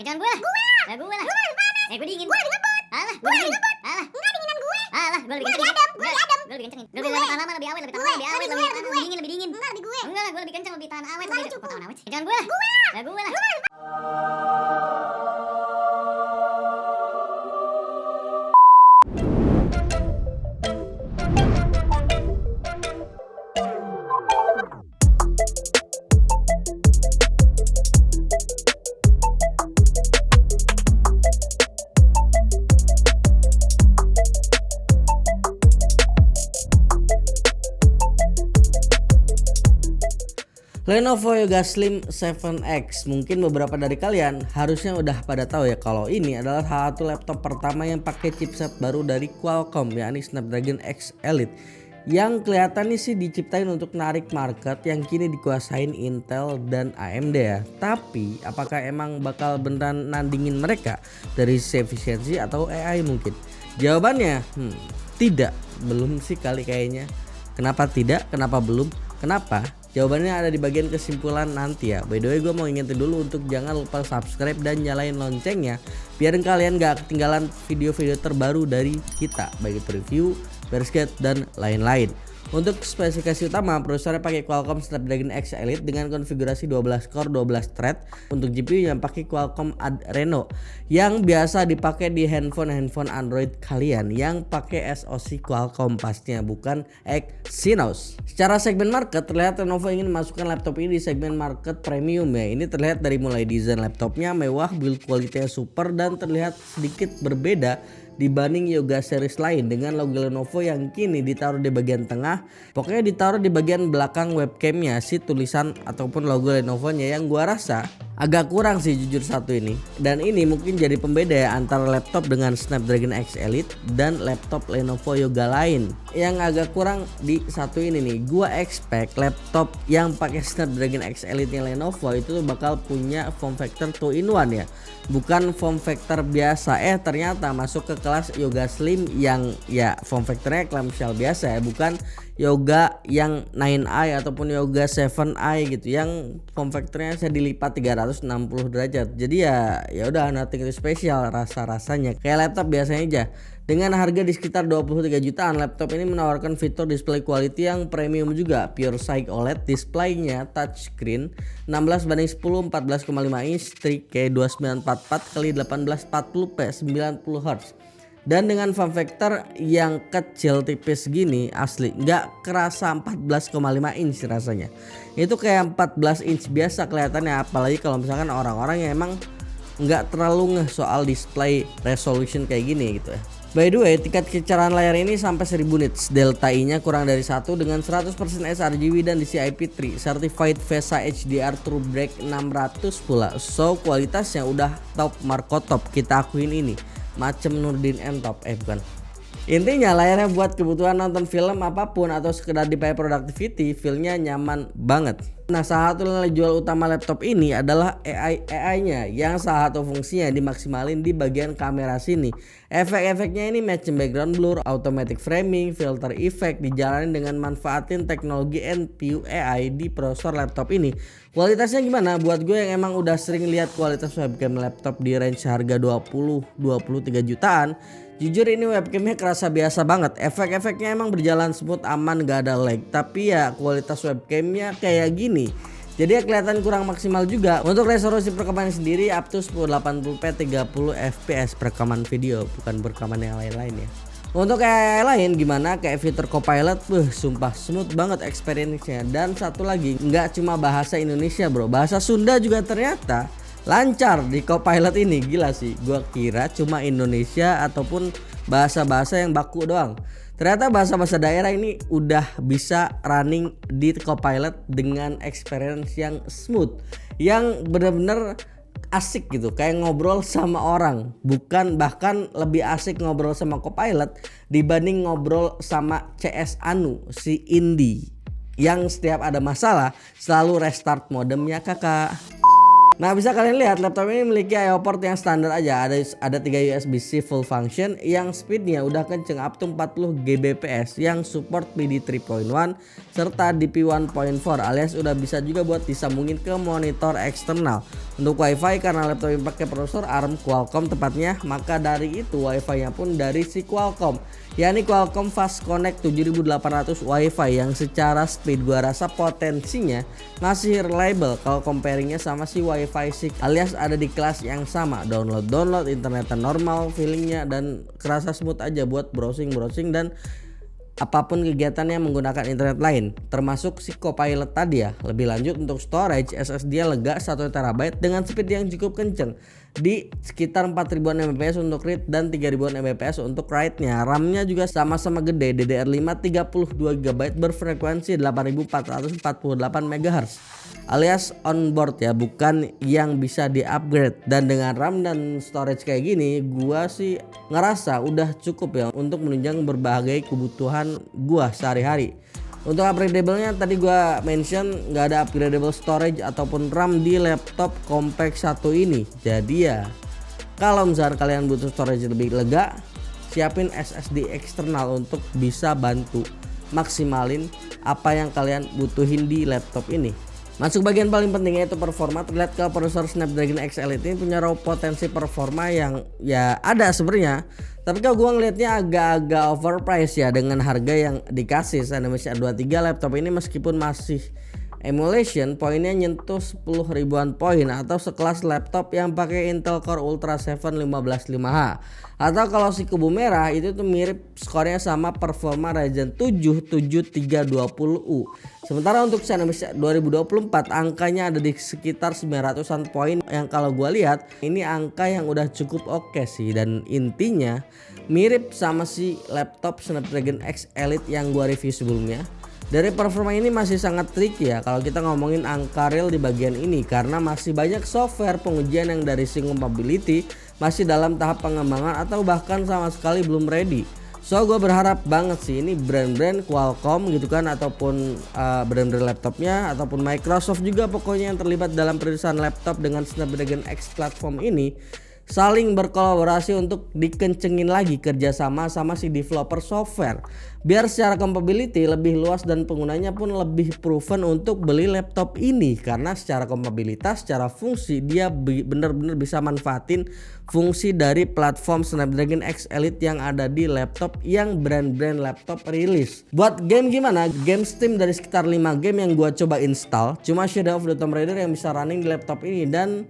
jangan gue lah. Lah gue lah. Lu mana panas? Gue dingin. Gue lagi ngebut. Alah, gue dingin. Alah. Enggak dinginan gue. Alah, gue lebih kenceng. Gue lebih adem. Gue lebih kenceng. Gue lebih tahan lama, lebih awet, lebih tahan lama, lebih awet, lebih dingin, lebih dingin. Enggak, lebih gue. Enggak lah, gue lebih kenceng, lebih tahan awet, lebih tahan awet. Jangan gue lah. Lah gue lah. Lenovo Yoga Slim 7X. Mungkin beberapa dari kalian harusnya udah pada tahu ya kalau ini adalah salah satu laptop pertama yang pakai chipset baru dari Qualcomm, yakni Snapdragon X Elite, yang kelihatannya sih diciptain untuk narik market yang kini dikuasain Intel dan AMD ya. Tapi apakah emang bakal beneran nandingin mereka dari sisi efisiensi atau AI mungkin? Jawabannya tidak, belum sih kali kayaknya. Kenapa tidak? Kenapa belum? Kenapa? Jawabannya ada di bagian kesimpulan nanti ya. By the way, gue mau ingetin dulu untuk jangan lupa subscribe dan nyalain loncengnya biar kalian gak ketinggalan video-video terbaru dari kita, baik itu review, bersket, dan lain-lain. Untuk spesifikasi utama, prosesornya pakai Qualcomm Snapdragon X Elite dengan konfigurasi 12 core 12 thread. Untuk GPU yang pakai Qualcomm Adreno yang biasa dipakai di handphone Android kalian yang pakai SoC Qualcomm pastinya, bukan Exynos. Secara segmen market, terlihat Lenovo ingin memasukkan laptop ini di segmen market premium ya. Ini terlihat dari mulai desain laptopnya mewah, build quality-nya super, dan terlihat sedikit berbeda dibanding Yoga series lain dengan logo Lenovo yang kini ditaruh di bagian tengah. Pokoknya ditaruh di bagian belakang webcamnya si tulisan ataupun logo Lenovo-nya yang gua rasa agak kurang sih jujur satu ini. Dan ini mungkin jadi pembeda ya antara laptop dengan Snapdragon X Elite dan laptop Lenovo Yoga lain. Yang agak kurang di satu ini nih, gua expect laptop yang pakai Snapdragon X Elite-nya Lenovo itu bakal punya form factor 2-in-1 ya, bukan form factor biasa. Ternyata masuk ke kelas Yoga Slim yang ya form factornya clamshell biasa ya, bukan Yoga yang 9i ataupun Yoga 7i gitu yang form factornya saya dilipat 360 derajat. Jadi ya udah nothing special rasanya, kayak laptop biasanya aja. Dengan harga di sekitar 23 jutaan, laptop ini menawarkan fitur display quality yang premium juga. PureSight OLED, displaynya touchscreen 16:10 14,5 inch 3K 2944x1840p 90Hz. Dan dengan form factor yang kecil tipis gini, asli nggak kerasa 14,5 inch rasanya. Itu kayak 14 inch biasa kelihatannya, apalagi kalau misalkan orang-orang yang emang nggak terlalu ngeh soal display resolution kayak gini gitu ya. By the way, tingkat kecerahan layar ini sampai 1000 nits, delta I-nya kurang dari 1 dengan 100% sRGB dan DCI P3, certified VESA HDR TrueBreak 600 pula. So kualitasnya udah top markotop, kita akuin ini. Macem Nurdin M top, bukan. Intinya layarnya buat kebutuhan nonton film apapun atau sekedar dipakai productivity, feel-nya nyaman banget. Nah, salah satu nilai jual utama laptop ini adalah AI-nya yang salah satu fungsinya dimaksimalin di bagian kamera sini. Efek-efeknya ini matching background blur, automatic framing, filter effect dijalanin dengan manfaatin teknologi NPU AI di prosesor laptop ini. Kualitasnya gimana? Buat gue yang emang udah sering lihat kualitas webcam laptop di range harga 20-23 jutaan, jujur ini webcamnya kerasa biasa banget. Efek-efeknya emang berjalan smooth, aman, gak ada lag. Tapi ya kualitas webcamnya kayak gini, jadi ya kelihatan kurang maksimal juga. Untuk resolusi perekaman sendiri up to 1080p 30 fps perekaman video, bukan perekaman yang lain-lain ya. Untuk AI lain gimana? Kayak fitur Copilot, sumpah smooth banget experience-nya. Dan satu lagi, nggak cuma bahasa Indonesia bro, bahasa Sunda juga ternyata lancar di Copilot ini. Gila sih, gua kira cuma Indonesia ataupun bahasa-bahasa yang baku doang. Ternyata bahasa-bahasa daerah ini udah bisa running di Copilot dengan experience yang smooth, yang bener-bener asik gitu, kayak ngobrol sama orang. Bukan, bahkan lebih asik ngobrol sama Copilot dibanding ngobrol sama CS Anu, si Indi, yang setiap ada masalah selalu restart modemnya kakak. Nah, bisa kalian lihat laptop ini memiliki I/O port yang standar aja. Ada 3 USB-C full function yang speednya udah kenceng up to 40 Gbps yang support PD 3.1 serta DP 1.4 alias udah bisa juga buat disambungin ke monitor eksternal. Untuk WiFi karena laptop ini pakai prosesor ARM Qualcomm tepatnya, maka dari itu WiFi-nya pun dari si Qualcomm, yakni Qualcomm Fast Connect 7800 WiFi yang secara speed gua rasa potensinya masih reliable kalau comparingnya sama si WiFi 6 alias ada di kelas yang sama. Download internetnya normal feelingnya dan kerasa smooth aja buat browsing dan apapun kegiatannya menggunakan internet lain, termasuk si Copilot tadi ya. Lebih lanjut untuk storage, SSD lega 1 TB dengan speed yang cukup kenceng di sekitar 4000-an Mbps untuk read dan 3000-an Mbps untuk write-nya. RAM-nya juga sama-sama gede, DDR5 32 GB berfrekuensi 8448 MHz alias on-board ya, bukan yang bisa di-upgrade. Dan dengan RAM dan storage kayak gini, gua sih ngerasa udah cukup ya untuk menunjang berbagai kebutuhan gua sehari-hari. Untuk upgradable-nya tadi gua mention nggak ada upgradable storage ataupun RAM di laptop compact satu ini. Jadi ya kalau misalnya kalian butuh storage lebih lega, siapin SSD eksternal untuk bisa bantu maksimalin apa yang kalian butuhin di laptop ini. Masuk bagian paling penting yaitu performa. Terlihat kalau prosesor Snapdragon X Elite ini punya raw potensi performa yang ya ada sebenarnya, tapi kalau gua ngelihatnya agak-agak overpriced ya dengan harga yang dikasih. Snapdragon 23 laptop ini meskipun masih emulation, poinnya nyentuh 10 ribuan poin atau sekelas laptop yang pakai Intel Core Ultra 7 155H. Atau kalau si kubu merah itu tuh mirip skornya sama performa Ryzen 7 7320U. Sementara untuk Snapdragon 2024 angkanya ada di sekitar 900-an poin yang kalau gua lihat ini angka yang udah cukup oke sih, dan intinya mirip sama si laptop Snapdragon X Elite yang gua review sebelumnya. Dari performa ini masih sangat tricky ya kalau kita ngomongin angka real di bagian ini, karena masih banyak software pengujian yang dari si compatibility masih dalam tahap pengembangan atau bahkan sama sekali belum ready. So gue berharap banget sih ini brand-brand Qualcomm gitu kan, ataupun brand-brand laptopnya ataupun Microsoft juga pokoknya yang terlibat dalam perusahaan laptop dengan Snapdragon X platform ini saling berkolaborasi untuk dikencengin lagi kerjasama sama si developer software biar secara compatibility lebih luas dan penggunanya pun lebih proven untuk beli laptop ini, karena secara kompatibilitas, secara fungsi dia bener-bener bisa manfaatin fungsi dari platform Snapdragon X Elite yang ada di laptop yang brand-brand laptop rilis. Buat game gimana? Game Steam dari sekitar 5 game yang gua coba install, cuma Shadow of the Tomb Raider yang bisa running di laptop ini dan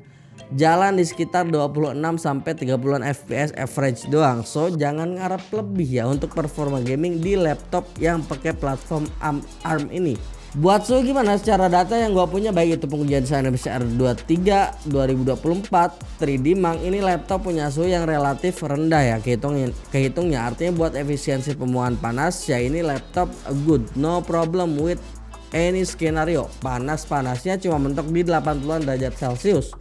jalan di sekitar 26 sampai 30-an FPS average doang. So jangan ngarep lebih ya untuk performa gaming di laptop yang pakai platform ARM ini. Buat suhu gimana? Secara data yang gua punya baik itu pengujian Snapdragon R23 2024 3D Mark, ini laptop punya suhu yang relatif rendah ya kehitungnya. Artinya buat efisiensi pemuaan panas ya ini laptop good, no problem with any scenario. Panasnya cuma mentok di 80-an derajat Celcius.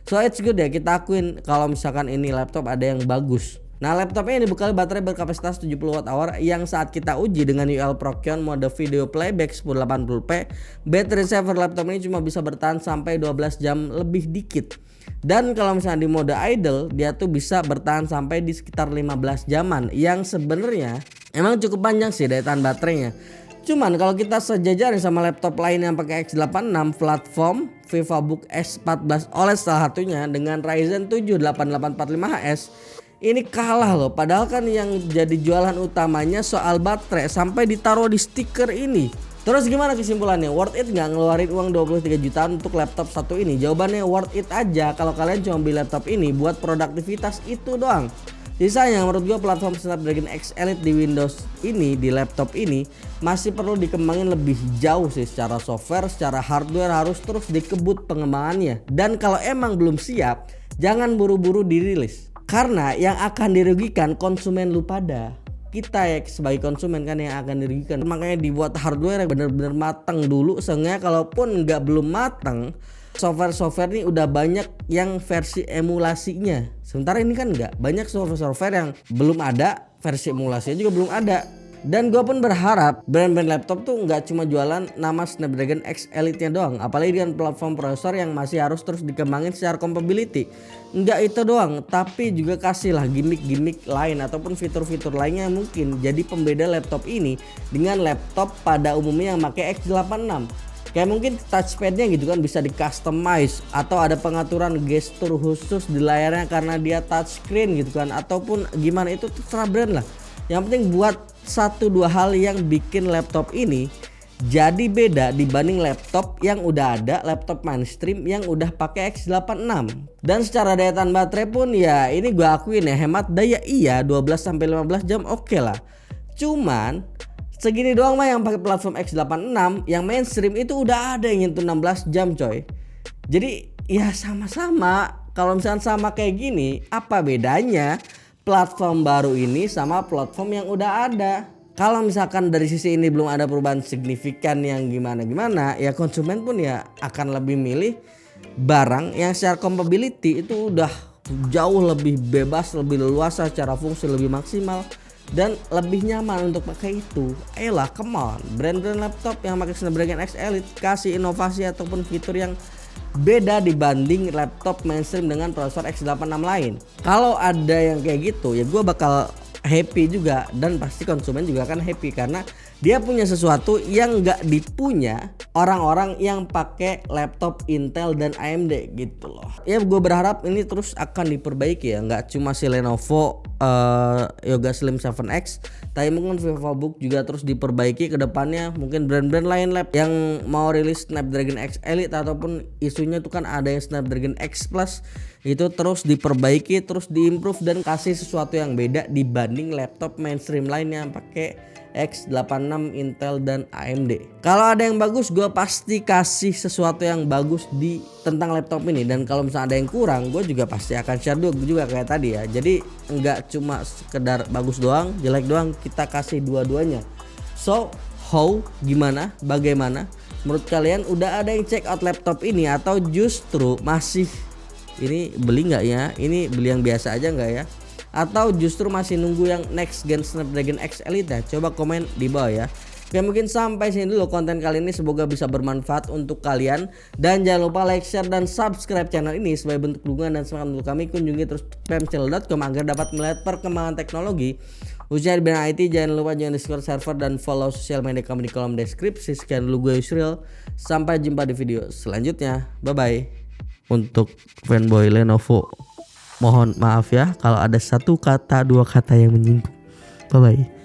So it's good ya, kita akuin kalau misalkan ini laptop ada yang bagus. Nah, laptopnya ini dibekali baterai berkapasitas 70 Wh yang saat kita uji dengan UL Prokion mode video playback 1080p, battery saver laptop ini cuma bisa bertahan sampai 12 jam lebih dikit. Dan kalau misalnya di mode idle dia tuh bisa bertahan sampai di sekitar 15 jaman, yang sebenarnya emang cukup panjang sih daya tahan baterainya. Cuman kalau kita sejajarin sama laptop lain yang pakai X86 platform VivaBook S14 OLED salah satunya dengan Ryzen 7 8845HS, ini kalah loh. Padahal kan yang jadi jualan utamanya soal baterai sampai ditaruh di stiker ini. Terus gimana kesimpulannya? Worth it nggak ngeluarin uang 23 jutaan untuk laptop satu ini? Jawabannya worth it aja kalau kalian cuma beli laptop ini buat produktivitas itu doang. Sisanya menurut gue platform Snapdragon X Elite di Windows ini, di laptop ini masih perlu dikembangin lebih jauh sih secara software, secara hardware harus terus dikebut pengembangannya. Dan kalau emang belum siap, jangan buru-buru dirilis. Karena yang akan dirugikan konsumen lu pada. Kita ya sebagai konsumen kan yang akan dirugikan. Makanya dibuat hardware yang bener-bener matang dulu, sehingga kalaupun belum matang, software ini udah banyak yang versi emulasinya. Sementara ini kan banyak software yang belum ada, versi emulasinya juga belum ada. Dan gue pun berharap brand-brand laptop tuh nggak cuma jualan nama Snapdragon X Elite-nya doang, apalagi dengan platform prosesor yang masih harus terus dikembangin secara compatibility. Nggak itu doang, tapi juga kasihlah gimmick-gimmick lain ataupun fitur-fitur lainnya yang mungkin jadi pembeda laptop ini dengan laptop pada umumnya yang pakai X86. Kayak mungkin touchpadnya gitu kan bisa di customize, atau ada pengaturan gestur khusus di layarnya karena dia touchscreen gitu kan, ataupun gimana, itu terserah brand lah. Yang penting buat 1-2 hal yang bikin laptop ini jadi beda dibanding laptop yang udah ada, laptop mainstream yang udah pakai X86. Dan secara daya tahan baterai pun ya ini gue akuin ya, hemat daya iya 12-15 jam oke lah. Cuman segini doang mah yang pakai platform X86, yang mainstream itu udah ada yang nyentuh 16 jam coy. Jadi ya sama-sama, kalau misalnya sama kayak gini, apa bedanya platform baru ini sama platform yang udah ada? Kalau misalkan dari sisi ini belum ada perubahan signifikan yang gimana-gimana, ya konsumen pun ya akan lebih milih barang yang secara compatibility itu udah jauh lebih bebas, lebih leluasa, secara fungsi lebih maksimal dan lebih nyaman untuk pakai itu. Ayolah, come on, brand-brand laptop yang pakai Snapdragon X Elite kasih inovasi ataupun fitur yang beda dibanding laptop mainstream dengan prosesor X86 lain. Kalau ada yang kayak gitu ya gue bakal happy juga, dan pasti konsumen juga akan happy karena dia punya sesuatu yang nggak dipunya orang-orang yang pakai laptop Intel dan AMD gitu loh. Ya gue berharap ini terus akan diperbaiki ya, nggak cuma si Lenovo Yoga Slim 7X, tapi mungkin VivoBook juga terus diperbaiki ke depannya. Mungkin brand-brand lain lab yang mau rilis Snapdragon X Elite ataupun isunya tuh kan ada yang Snapdragon X Plus, itu terus diperbaiki, terus diimprove dan kasih sesuatu yang beda dibanding laptop mainstream lainnya yang pakai X86 Intel dan AMD. Kalau ada yang bagus gue pasti kasih sesuatu yang bagus di tentang laptop ini, dan kalau misalnya ada yang kurang gue juga pasti akan share juga kayak tadi ya. Jadi nggak cuma sekedar bagus doang, jelek doang, kita kasih dua-duanya. So gimana, bagaimana menurut kalian? Udah ada yang check out laptop ini atau justru masih ini beli nggak ya, ini beli yang biasa aja nggak ya, atau justru masih nunggu yang next gen Snapdragon X Elite ya? Coba komen di bawah ya. Oke, mungkin sampai sini dulu konten kali ini, semoga bisa bermanfaat untuk kalian, dan jangan lupa like, share, dan subscribe channel ini sebagai bentuk dukungan dan semangat untuk kami. Kunjungi terus pemcel.com agar dapat melihat perkembangan teknologi khususnya di bidang IT. Jangan lupa join Discord server dan follow sosial media kami di kolom deskripsi. Sekian dulu, gue Yusril, sampai jumpa di video selanjutnya, bye bye. Untuk fanboy Lenovo, mohon maaf ya kalau ada 1 kata 2 kata yang menyinggung. Bye bye.